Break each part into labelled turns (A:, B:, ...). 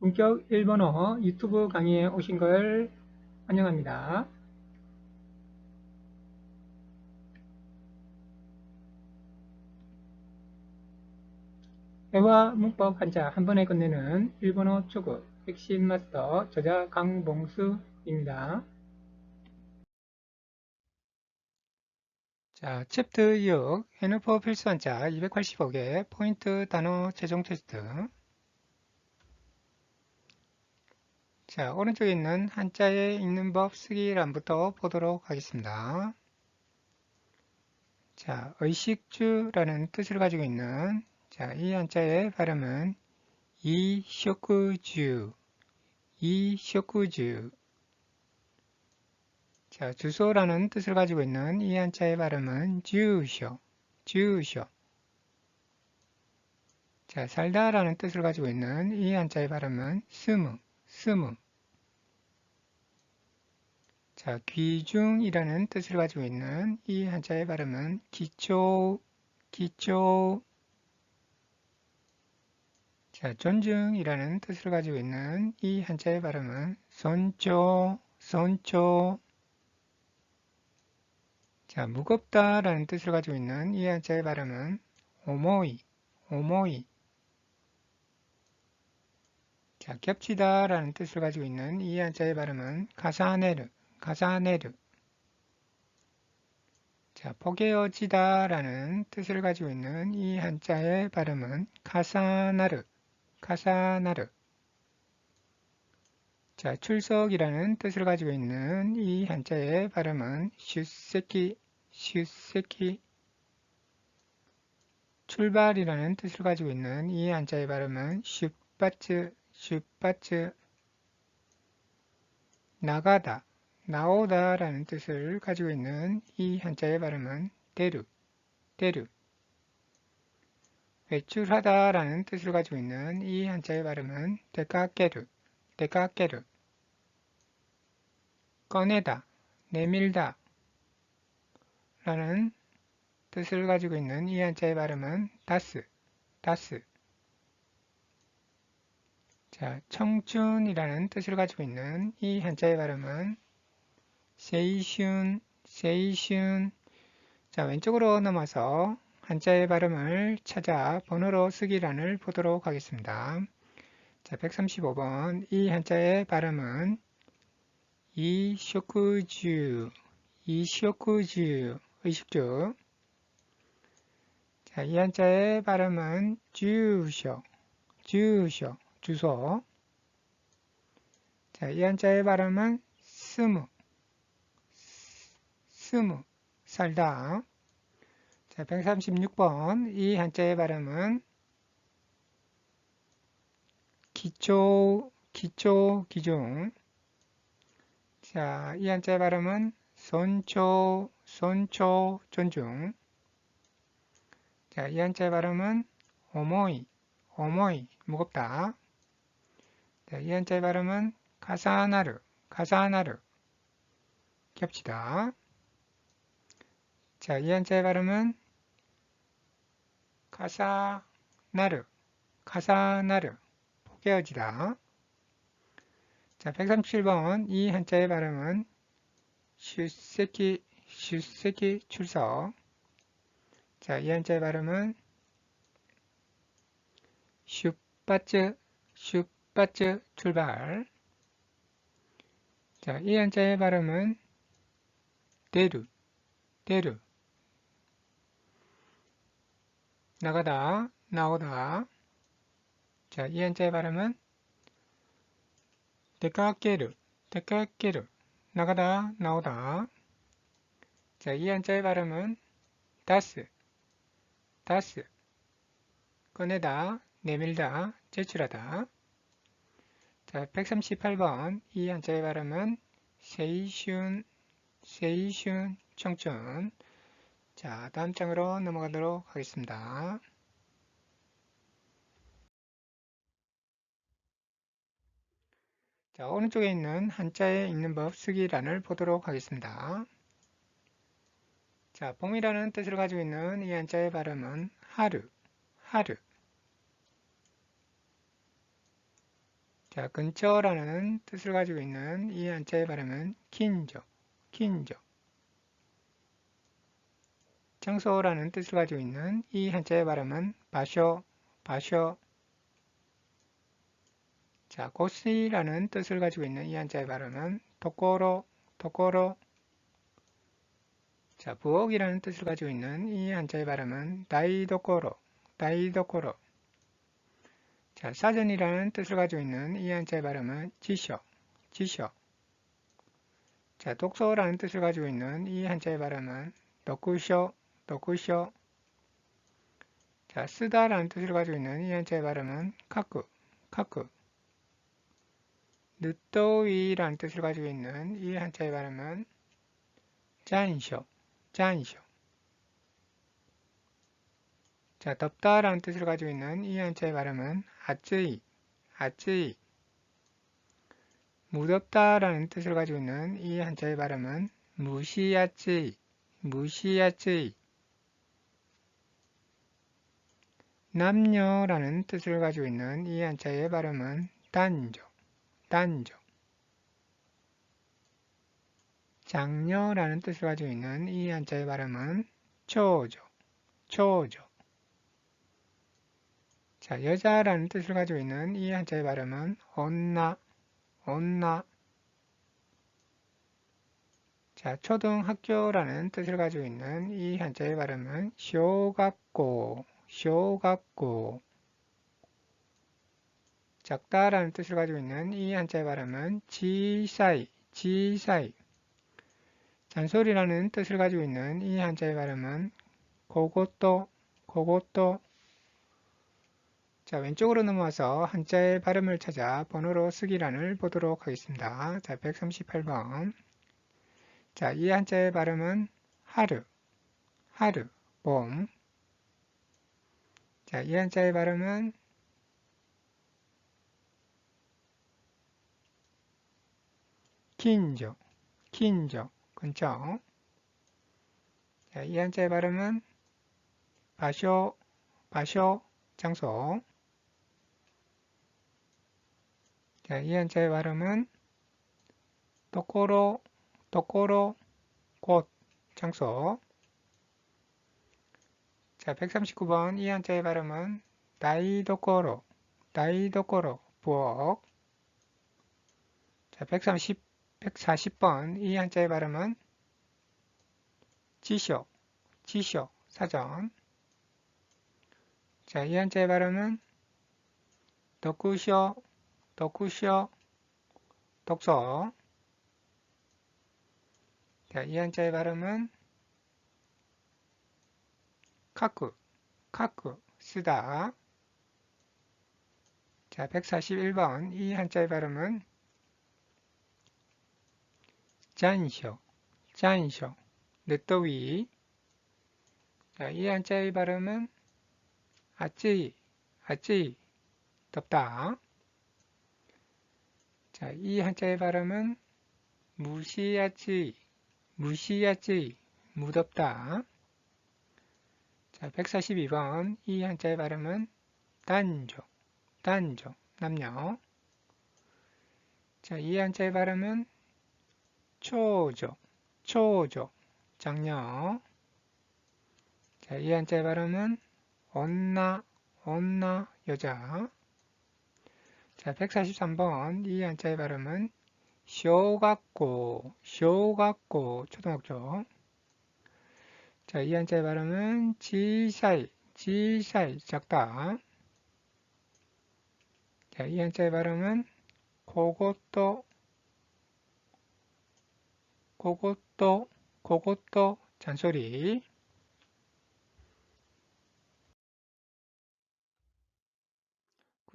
A: 본격 일본어 유튜브 강의에 오신 걸 환영합니다. 회화 문법 한자 한 번에 끝내는 일본어 초급 핵심 마스터 저자 강봉수입니다. 자, 챕터 6 해누퍼 필수 한자 285개 포인트 단어 최종 테스트. 자, 오른쪽에 있는 한자에 읽는 법 쓰기란부터 보도록 하겠습니다. 자, 의식주라는 뜻을 가지고 있는 이 한자의 발음은 이쇼쿠주, 이쇼쿠주. 자, 주소라는 뜻을 가지고 있는 이 한자의 발음은 주쇼, 주쇼. 자, 살다라는 뜻을 가지고 있는 이 한자의 발음은 스무, 스무. 자, 귀중이라는 뜻을 가지고 있는 이 한자의 발음은 기초, 기초. 자, 존중이라는 뜻을 가지고 있는 이 한자의 발음은 손초, 손초. 자, 무겁다라는 뜻을 가지고 있는 이 한자의 발음은 오모이, 오모이. 자, 겹치다라는 뜻을 가지고 있는 이 한자의 발음은 가사네르, 가사네르. 자, 포개어지다라는 뜻을 가지고 있는 이 한자의 발음은 가사나르, 가사나르. 자, 출석이라는 뜻을 가지고 있는 이 한자의 발음은 슈세키, 슈세키. 출발이라는 뜻을 가지고 있는 이 한자의 발음은 슈파츠, 슈파츠. 나가다, 나오다 라는 뜻을 가지고 있는 이 한자의 발음은 데르, 데르. 외출하다 라는 뜻을 가지고 있는 이 한자의 발음은 데카케르, 데카케르. 꺼내다, 내밀다 라는 뜻을 가지고 있는 이 한자의 발음은 다스, 다스. 자, 청춘이라는 뜻을 가지고 있는 이 한자의 발음은 세이슌, 세이슌. 자, 왼쪽으로 넘어서 한자의 발음을 찾아 번호로 쓰기란을 보도록 하겠습니다. 자, 135번 이 한자의 발음은 이쇼쿠주, 이쇼쿠주, 의식주. 자, 이 한자의 발음은 주쇼, 주쇼, 주소. 자, 이 한자의 발음은 스무, 스무, 살다. 자, 136번 이 한자의 발음은 기초, 기초, 기중. 자, 이 한자의 발음은 손초, 손초, 존중. 자, 이 한자의 발음은 오모이, 오모이, 무겁다. 자, 이 한자의 발음은 가사나르, 가사나르, 겹치다. 자, 이 한자의 발음은 가사나르, 가사나르, 포개어지다. 자, 137번 이 한자의 발음은 슈세키, 슈세키, 출석. 자, 이 한자의 발음은 슈파츠, 슈파츠, 출발. 자, 이 한자의 발음은 데르, 데르. 나가다, 나오다. 자, 이 한자의 발음은 데카케르, 데카케르. 나가다, 나오다. 자, 이 한자의 발음은 다스, 다스. 꺼내다, 내밀다, 제출하다. 자, 138번 이 한자의 발음은 세이슌, 세이슌, 청춘. 자, 다음 장으로 넘어가도록 하겠습니다. 자, 오른쪽에 있는 한자에 읽는 법 쓰기란을 보도록 하겠습니다. 자, 봄이라는 뜻을 가지고 있는 이 한자의 발음은 하루, 하루. 자, 근처라는 뜻을 가지고 있는 이 한자의 발음은 긴저, 긴저. 장소라는 뜻을 가지고 있는 이 한자의 발음은 바쇼, 바쇼. 자, 곳이라는 뜻을 가지고 있는 이 한자의 발음은 도코로, 도코로. 자, 부엌이라는 뜻을 가지고 있는 이 한자의 발음은 다이도코로, 다이도코로. 자, 사전이라는 뜻을 가지고 있는 이 한자의 발음은 지셔, 지셔. 자, 독서라는 뜻을 가지고 있는 이 한자의 발음은 도쿠쇼, 도쿠쇼. 자, 쓰다라는 뜻을 가지고 있는 이 한자의 발음은 카쿠, 카쿠. 늦더위라는 뜻을 가지고 있는 이 한자의 발음은 짠쇼, 짠쇼. 자, 덥다라는 뜻을 가지고 있는 이 한자의 발음은 아쯔이, 아쯔이. 무덥다라는 뜻을 가지고 있는 이 한자의 발음은 무시야쯔이, 무시야쯔이. 남녀라는 뜻을 가지고 있는 이 한자의 발음은 단조, 단조. 장녀라는 뜻을 가지고 있는 이 한자의 발음은 초조, 초조. 자, 여자라는 뜻을 가지고 있는 이 한자의 발음은 온나, 온나. 자, 초등학교라는 뜻을 가지고 있는 이 한자의 발음은 쇼각고, 쇼각고. 작다라는 뜻을 가지고 있는 이 한자의 발음은 지사이, 지사이. 잔소리라는 뜻을 가지고 있는 이 한자의 발음은 고고또, 고고또. 자, 왼쪽으로 넘어와서 한자의 발음을 찾아 번호로 쓰기란을 보도록 하겠습니다. 자, 138번. 자, 이 한자의 발음은 하루, 하루, 봄. 자, 이 한자의 발음은 긴조, 긴조, 근처. 자, 이 한자의 발음은 바쇼, 바쇼, 장소. 자, 이 한자의 발음은 도코로, 도코로, 곳, 장소. 자, 139번 이 한자의 발음은 다이도코로, 다이도코로, 부엌. 자, 140번 이 한자의 발음은 지쇼, 지쇼, 사전. 자, 이 한자의 발음은 덕구쇼, 덕구쇼, 독서. 자, 이 한자의 발음은 카쿠, 카쿠, 쓰다. 자, 141번 이 한자의 발음은 짠쇼, 짠쇼, 늦더위. 자, 이 한자의 발음은 아찌, 아찌, 덥다. 자, 이 한자의 발음은 무시야찌, 무시야찌, 무덥다. 자, 142번 이 한자의 발음은 단조, 단조, 남녀. 자, 이 한자의 발음은 초조, 초조, 장녀. 자, 이 한자의 발음은 온나, 온나, 여자. 자, 143번 이 한자의 발음은 쇼각고, 쇼각고, 초등학교. 자, 이 한자의 발음은 지사이, 지사이, 작다. 자, 이 한자의 발음은 고고또, 고고또, 고고또, 잔소리.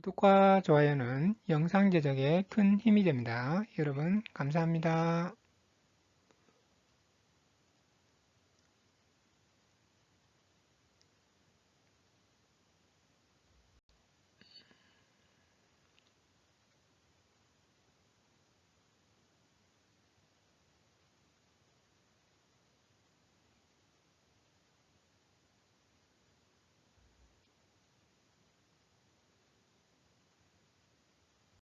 A: 구독과 좋아요는 영상 제작에 큰 힘이 됩니다. 여러분, 감사합니다.